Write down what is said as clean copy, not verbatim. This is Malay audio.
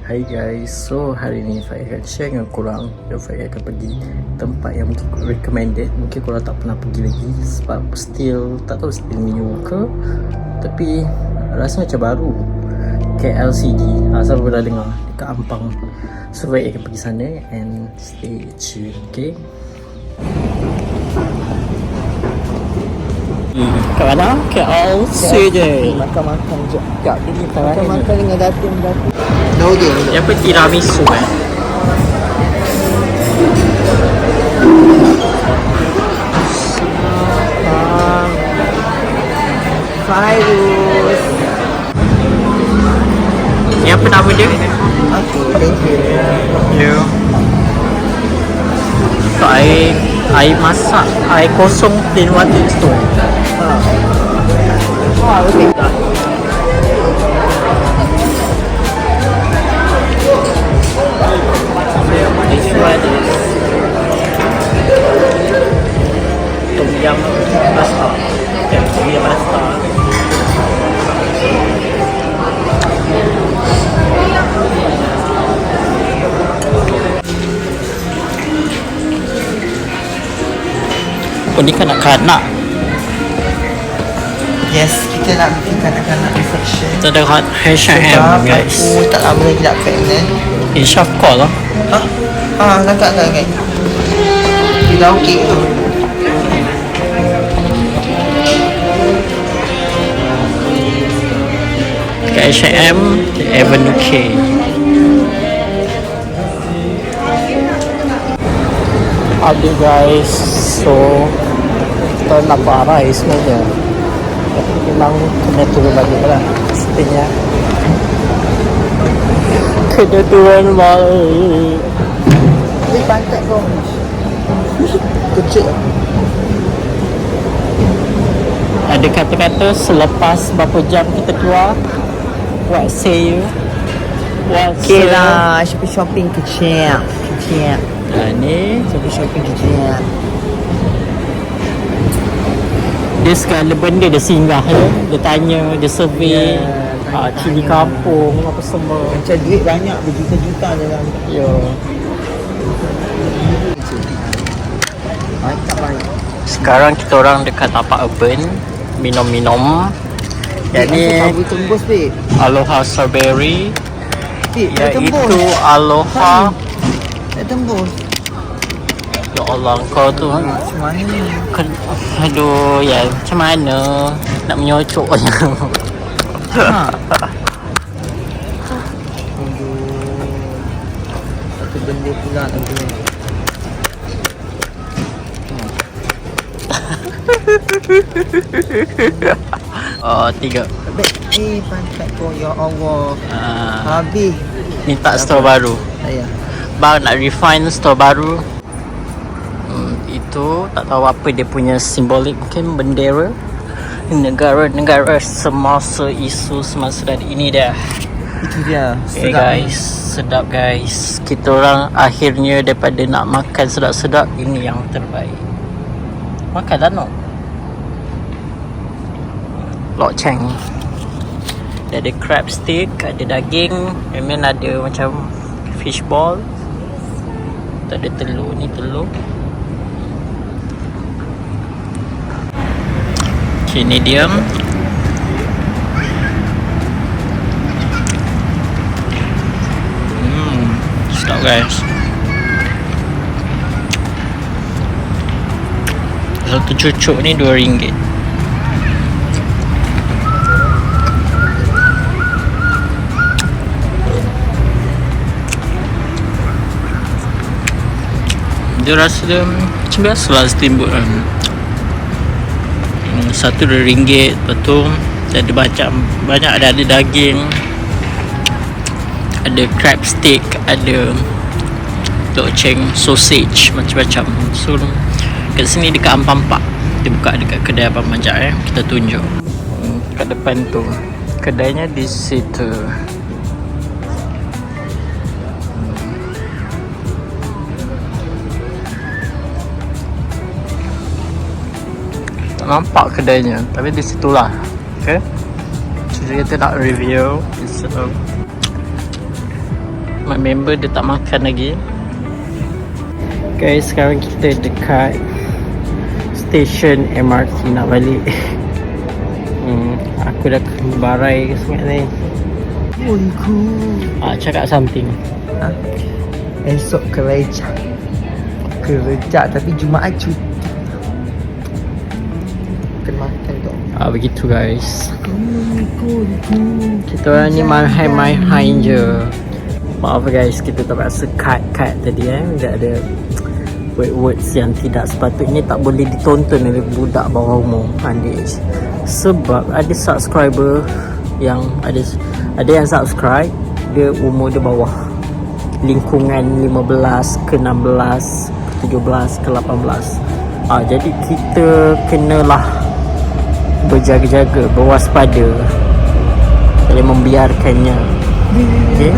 Hai guys, so hari ni Faiz akan share dengan korang dan Faiz akan pergi tempat yang mungkin recommended. Mungkin korang tak pernah pergi lagi sebab still tak tahu still new ke, tapi rasa macam baru. KLCD, asal pernah dengar dekat Ampang. So Faiz akan pergi sana and stay tune, okay? Kat mana? KLCD. Makan-makan je. Kat ni kat mana? Makan dengan datum. Tahu dia. Yang apa tiramisu Virus. Yang apa nama dia? Okay, thank you. So, air masak, air kosong plain water tu. Oh, okay. This one is Tom Yum Pasta. Okay, Tom Yum Pasta. Oh, ni kanak-kanak. Yes, kita nak bikin kanak-kanak reflection. Kita dekat H&M guys. Aku tak lama lagi nak pregnant. Insya call lah. Kakak kan. Dia dah okey tu. Dekat H&M Avenue K. Ada guys. So kita nak parai sebenarnya, tapi memang kena turun balik lah pastinya. Kena turun balik. Dia pantat kau. Kecil. Ada kata-kata selepas berapa jam kita keluar, what say you? What Okay say lah, shopping kecil. Ni Shopping kecil. dia segala benda dia singgah ya. Dia tanya, dia survey, cili kampung apa semua. Macam duit banyak berjuta-juta dalam. Ya. Tak banyak. Sekarang kita orang dekat tapak urban minum-minum. Jadi Abu tembus babe. Aloha Strawberry, Dah iaitu tembus. Aloha. Dah tembus. Ya Allah, kau tu Macam mana ni? aduh ya, macam mana nak menyocoknya. Satu benda pula tentunya. Tiga. Baik, ni pantat kau ya Allah. Habis. Ni tak store baru. Saya. Bang nak refine store baru. Itu tak tahu apa dia punya simbolik, mungkin bendera negara-negara semasa isu semasa dan ini dah. Itu dia. Okay guys, sedap guys. Kita orang akhirnya daripada nak makan sedap-sedap, ini yang terbaik. Makan dah no. Lok Cheng. Dia ada crab stick, ada daging, and then ada macam fish ball. Tak ada telur, ni telur. Okay, medium. Sedap guys. Satu cucuk ni RM2. Dia rasa dia macam biasa lah steamboat kan. Satu RM2. Lepas tu ada banyak ada daging, ada crab stick, ada Lok Cheng sausage, macam-macam. So kat sini dekat Ampang Park, dia buka dekat kedai Abang Majak kita tunjuk. Kat depan tu kedainya di situ. nampak kedainya, tapi di situlah. Okay, jadi kita nak review. It's My member dia tak makan lagi. Guys, sekarang kita dekat stesen MRT nak balik. Aku dah barai sangat ni. Cakap something. Esok kerja. Tapi Jumaat cuti. Kena makan tu. Begitu guys. Kita orang ni main je. Maaf guys, kita terpaksa cut tadi Dia ada words yang tidak sepatutnya tak boleh ditonton oleh budak bawah umur, underage. Sebab ada subscriber yang ada yang subscribe, dia umur dia bawah, lingkungan 15 ke 16 ke 17 ke 18. Jadi kita kenalah berjaga-jaga, berwaspada, boleh membiarkannya. Okay?